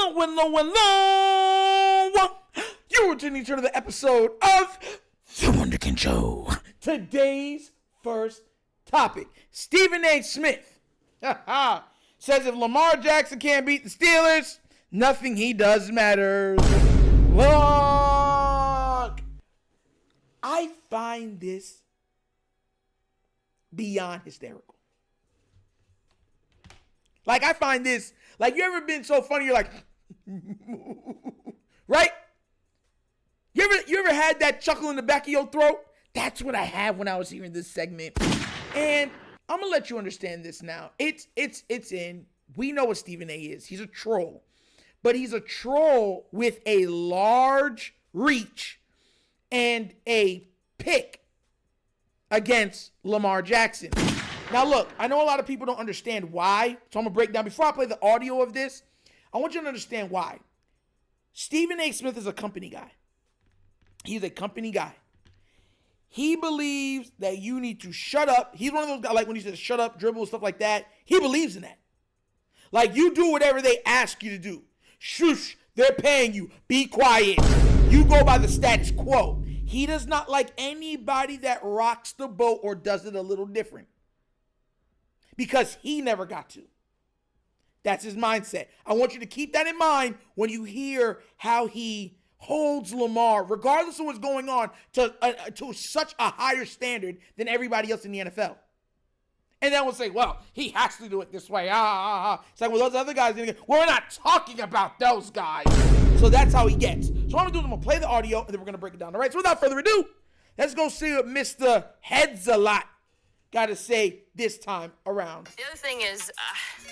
Hello. You're tuning to the episode of TheWunderkindShow. Today's first topic. Stephen A. Smith says if Lamar Jackson can't beat the Steelers, nothing he does matters. Look, I find this beyond hysterical. Like, I find this, like, you ever been so funny, you're like, right? You ever had that chuckle in the back of your throat? That's what I had when I was hearing this segment. And I'm going to let you understand this now. It's in, we know what Stephen A. is. He's a troll. But he's a troll with a large reach and a pick against Lamar Jackson. Now, look, I know a lot of people don't understand why, so I'm going to break down. Before I play the audio of this, I want you to understand why. Stephen A. Smith is a company guy. He's a company guy. He believes that you need to shut up. He's one of those guys, like when he says shut up, dribble, stuff like that. He believes in that. Like, you do whatever they ask you to do. Shush, they're paying you. Be quiet. You go by the status quo. He does not like anybody that rocks the boat or does it a little different. Because he never got to. That's his mindset. I want you to keep that in mind when you hear how he holds Lamar, regardless of what's going on, to such a higher standard than everybody else in the NFL. And then we'll say, well, he has to do it this way. It's like, well, those other guys didn't get. Well, we're not talking about those guys. So that's how he gets. So what I'm going to do is I'm going to play the audio, and then we're going to break it down. All right, so without further ado, let's go see what Mr. Heads a Lot got to say this time around. The other thing is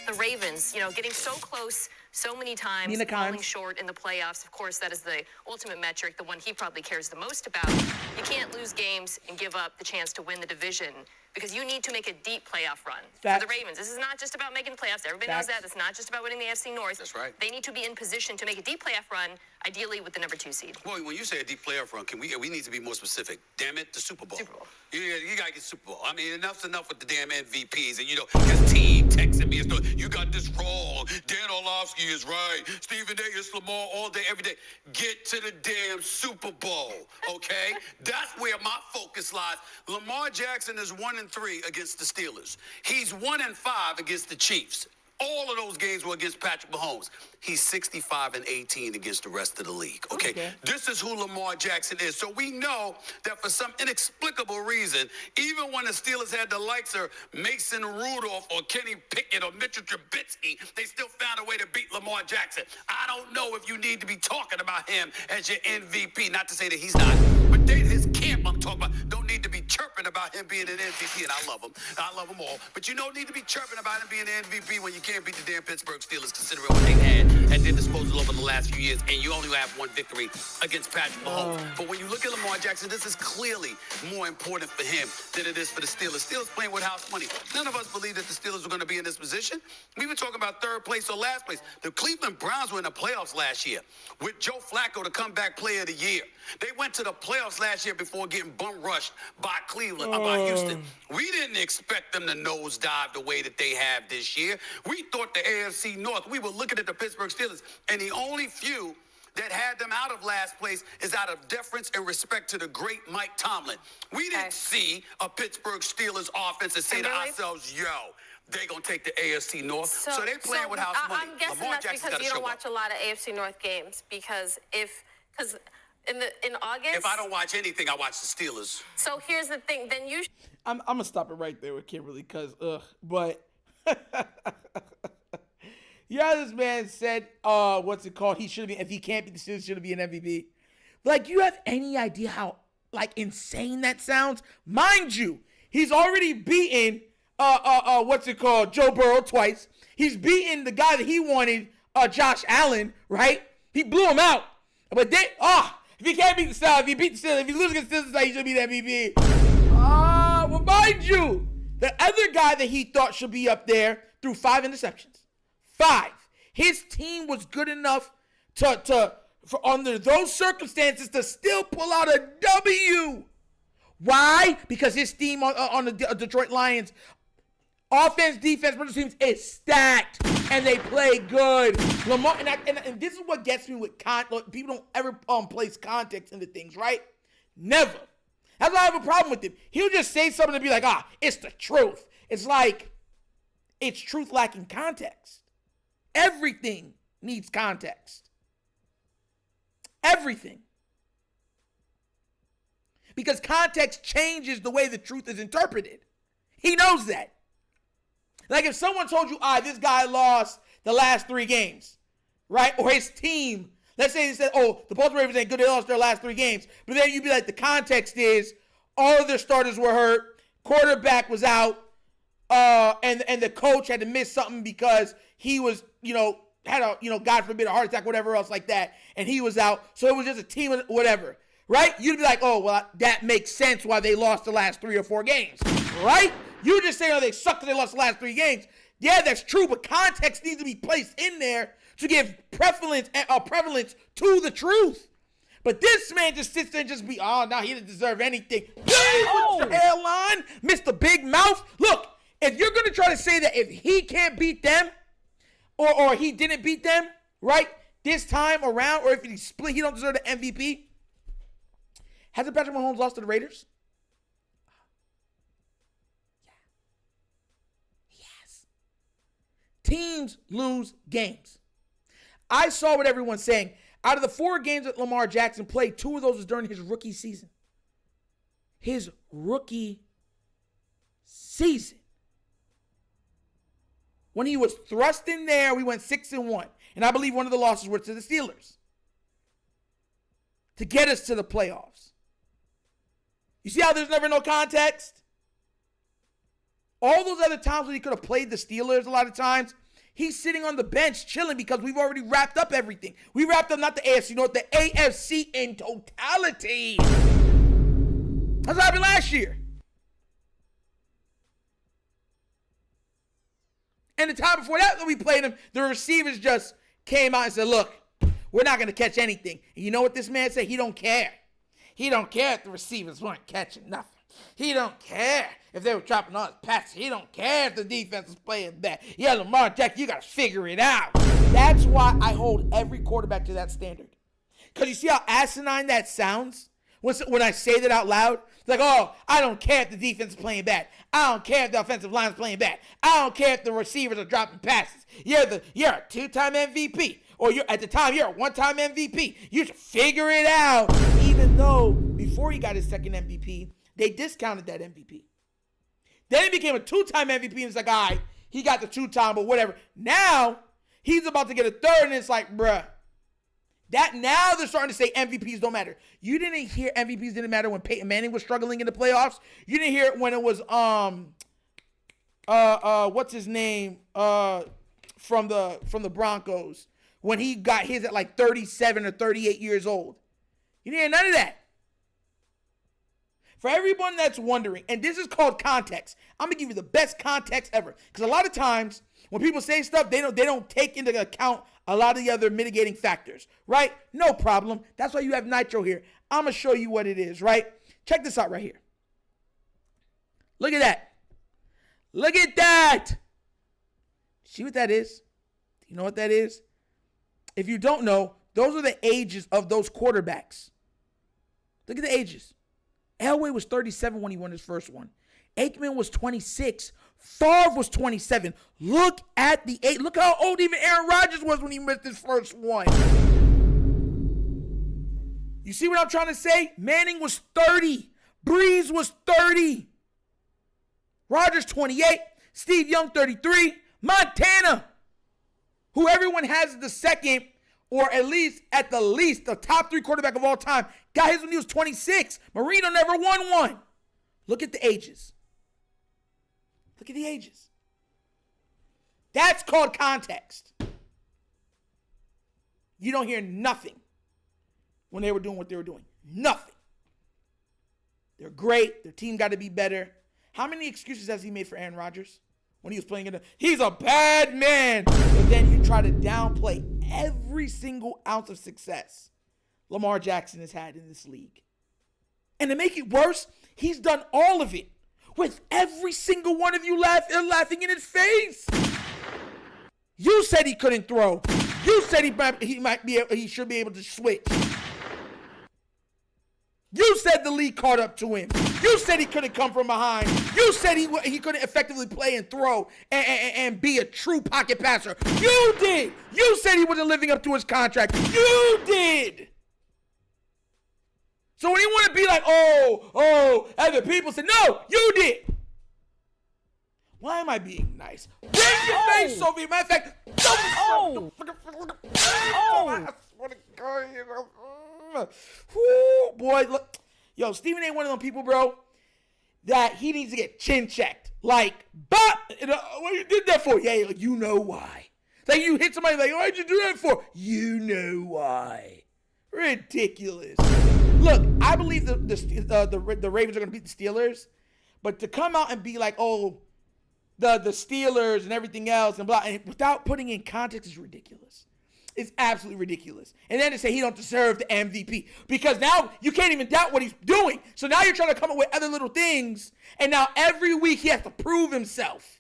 the Ravens, getting so close so many times, falling short in the playoffs. Of course, that is the ultimate metric, the one he probably cares the most about. You can't lose games and give up the chance to win the division because you need to make a deep playoff run. For the Ravens, this is not just about making the playoffs. Everybody knows that. It's not just about winning the AFC North. That's right. They need to be in position to make a deep playoff run, ideally with the number 2 seed. Well, when you say a deep playoff run, we need to be more specific. Damn it, the Super Bowl. Super Bowl. You got to get Super Bowl. I mean, enough's enough with the damn MVPs. And, his team texting me and stuff. You got this wrong. Dan Orlovsky is right. Stephen A. is Lamar all day, every day. Get to the damn Super Bowl, okay? That's where my focus lies. Lamar Jackson is 1-3 against the Steelers. He's 1-5 against the Chiefs. All of those games were against Patrick Mahomes. He's 65-18 against the rest of the league, okay? This is who Lamar Jackson is. So we know that for some inexplicable reason, even when the Steelers had the likes of Mason Rudolph or Kenny Pickett or Mitchell Trubisky, they still found a way to beat Lamar Jackson. I don't know if you need to be talking about him as your MVP. Not to say that he's not, but his camp I'm talking about don't need to be chirping about him being an MVP, and I love him. I love them all. But you don't need to be chirping about him being an MVP when you can't beat the damn Pittsburgh Steelers, considering what they've had at their disposal over the last few years, and you only have one victory against Patrick Mahomes. But when you look at Lamar Jackson, this is clearly more important for him than it is for the Steelers. Steelers playing with house money. None of us believed that the Steelers were going to be in this position. We were talking about third place or last place. The Cleveland Browns were in the playoffs last year with Joe Flacco, the comeback player of the year. They went to the playoffs last year before getting bum rushed by by Houston. We didn't expect them to nosedive the way that they have this year. We thought the AFC North, we were looking at the Pittsburgh Steelers, and the only few that had them out of last place is out of deference and respect to the great Mike Tomlin. We didn't see a Pittsburgh Steelers offense and say to ourselves, yo, they're going to take the AFC North. So they're playing with house money. I'm guessing Lamar that's because you don't watch a lot of AFC North games, because in August, if I don't watch anything, I watch the Steelers. So here's the thing. Then you. I'm gonna stop it right there with Kimberly, cause but yeah, this man said, what's it called? He should be, if he can't be the Steelers, should be an MVP. Like, you have any idea how insane that sounds? Mind you, he's already beaten what's it called? Joe Burrow twice. He's beaten the guy that he wanted, Josh Allen, right? He blew him out. But if he can't beat the Steelers, if he beat the Steelers, if he loses against the Steelers, he should be the MVP. Well, mind you, the other guy that he thought should be up there threw 5 interceptions. 5. His team was good enough for under those circumstances to still pull out a W. Why? Because his team on the Detroit Lions, offense, defense, special teams is stacked. and they play good. Lamar, and this is what gets me with context. People don't ever place context into things, right? Never. That's why I have a problem with him. He'll just say something and be like, it's the truth. It's like, it's truth lacking context. Everything needs context. Everything. Because context changes the way the truth is interpreted. He knows that. Like if someone told you, this guy lost the last 3 games, right? Or his team, let's say they said, the Baltimore Ravens ain't good, they lost their last 3 games. But then you'd be like, the context is all of their starters were hurt, quarterback was out, and the coach had to miss something because he was, had a, God forbid, a heart attack, whatever else like that, and he was out. So it was just a team, whatever, right? You'd be like, that makes sense why they lost the last 3 or 4 games, right? You just say, they sucked because they lost the last 3 games. Yeah, that's true, but context needs to be placed in there to give prevalence to the truth. But this man just sits there and just be, no, he didn't deserve anything. With your hairline, Mr. Big Mouth. Look, if you're going to try to say that if he can't beat them, or he didn't beat them, right, this time around, or if he split, he don't deserve the MVP. Hasn't Patrick Mahomes lost to the Raiders? Yes. Teams lose games. I saw what everyone's saying. Out of the 4 games that Lamar Jackson played, 2 of those was during his rookie season. His rookie season. When he was thrust in there, we went 6-1. And I believe one of the losses were to the Steelers. To get us to the playoffs. You see how there's never no context? All those other times when he could have played the Steelers a lot of times, he's sitting on the bench chilling because we've already wrapped up everything. We wrapped up not the AFC North, the AFC in totality. That's what happened last year. And the time before that when we played them, the receivers just came out and said, look, we're not going to catch anything. And you know what this man said? He don't care. He don't care if the receivers weren't catching nothing. He don't care if they were dropping all his passes. He don't care if the defense was playing bad. Yeah, Lamar Jackson, you got to figure it out. That's why I hold every quarterback to that standard. Because you see how asinine that sounds? When I say that out loud, it's like, I don't care if the defense is playing bad. I don't care if the offensive line is playing bad. I don't care if the receivers are dropping passes. You're a 2-time MVP. Or at the time, you're a 1-time MVP. You should figure it out. Even though before he got his second MVP, they discounted that MVP. Then he became a 2-time MVP, and it's like, all right, he got the 2-time, but whatever. Now, he's about to get a 3rd, and it's like, bruh. Now they're starting to say MVPs don't matter. You didn't hear MVPs didn't matter when Peyton Manning was struggling in the playoffs. You didn't hear it when it was, what's his name, from the Broncos, when he got his at like 37 or 38 years old. You didn't hear none of that. For everyone that's wondering, and this is called context, I'm going to give you the best context ever. Because a lot of times, when people say stuff, they don't take into account a lot of the other mitigating factors, right? No problem. That's why you have Nitro here. I'm going to show you what it is, right? Check this out right here. Look at that. Look at that. See what that is? Do you know what that is? If you don't know, those are the ages of those quarterbacks. Look at the ages. Elway was 37 when he won his first one. Aikman was 26. Favre was 27. Look at the age. Look how old even Aaron Rodgers was when he missed his first one. You see what I'm trying to say? Manning was 30. Breeze was 30. Rodgers 28. Steve Young 33. Montana, who everyone has the second, or at the top 3 quarterback of all time, got his when he was 26. Marino never won one. Look at the ages. Look at the ages. That's called context. You don't hear nothing when they were doing what they were doing. Nothing. They're great. Their team got to be better. How many excuses has he made for Aaron Rodgers when he was playing he's a bad man. But then you try to downplay every single ounce of success Lamar Jackson has had in this league. And to make it worse, he's done all of it with every single one of you laughing in his face. You said he couldn't throw. You said he should be able to switch. You said the league caught up to him. You said he couldn't come from behind. You said he couldn't effectively play and throw and be a true pocket passer. You did. You said he wasn't living up to his contract. You did. So when you want to be like, other people said, no, you did. Why am I being nice? Bring your face over here. Matter of fact, I swear to God, you know. Whoo, boy, look. Yo, Stephen A. one of them people, bro, that he needs to get chin checked. Like, what you did that for? Yeah, like, you know why. Like, you hit somebody like, why'd you do that for? You know why. Ridiculous. Look, I believe the Ravens are going to beat the Steelers, but to come out and be like, the Steelers and everything else and blah, and without putting in context is ridiculous. It's absolutely ridiculous. And then to say he don't deserve the MVP because now you can't even doubt what he's doing. So now you're trying to come up with other little things, and now every week he has to prove himself.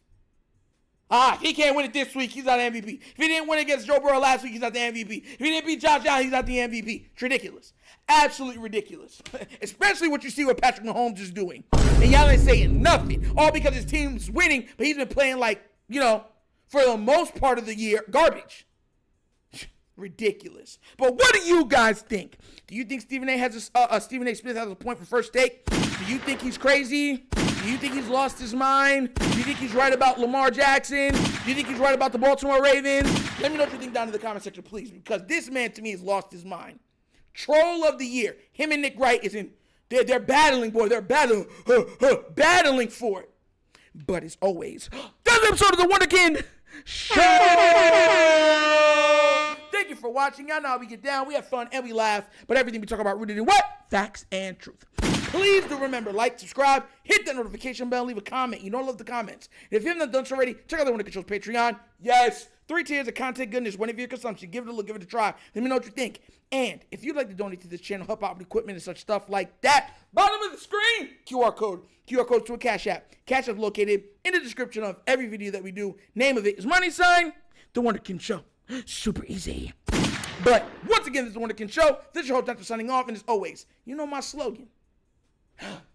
If he can't win it this week, he's not the MVP. If he didn't win against Joe Burrow last week, he's not the MVP. If he didn't beat Josh Allen, he's not the MVP. It's ridiculous. Absolutely ridiculous. Especially what you see what Patrick Mahomes is doing. And y'all ain't saying nothing. All because his team's winning, but he's been playing like, for the most part of the year, garbage. Ridiculous. But what do you guys think? Do you think Stephen A. Stephen A. Smith has a point for first take? Do you think he's crazy? Do you think he's lost his mind? Do you think he's right about Lamar Jackson? Do you think he's right about the Baltimore Ravens? Let me know what you think down in the comment section, please, because this man to me has lost his mind. Troll of the year. Him and Nick Wright they're battling, boy. They're battling for it. But as always, that's an episode of the Wunderkind Show. Thank you for watching. Y'all know how we get down. We have fun and we laugh. But everything we talk about rooted in what? Facts and truth. Please do remember, like, subscribe, hit that notification bell, leave a comment. You know I love the comments. And if you haven't done so already, check out the TheWunderkindShow's Patreon. Yes, 3 tiers of content goodness, one of your consumption. Give it a look, give it a try. Let me know what you think. And if you'd like to donate to this channel, help out with equipment and such stuff like that, bottom of the screen, QR code to a Cash App. Cash App located in the description of every video that we do. Name of it is The Wunderkind Show. Super easy. But once again, this is The Wunderkind Show. This is your host, Dr. Signing off. And as always, you know my slogan.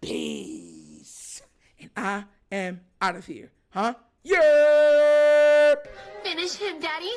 Peace. And I am out of here. Huh? Yeah. Finish him, Daddy.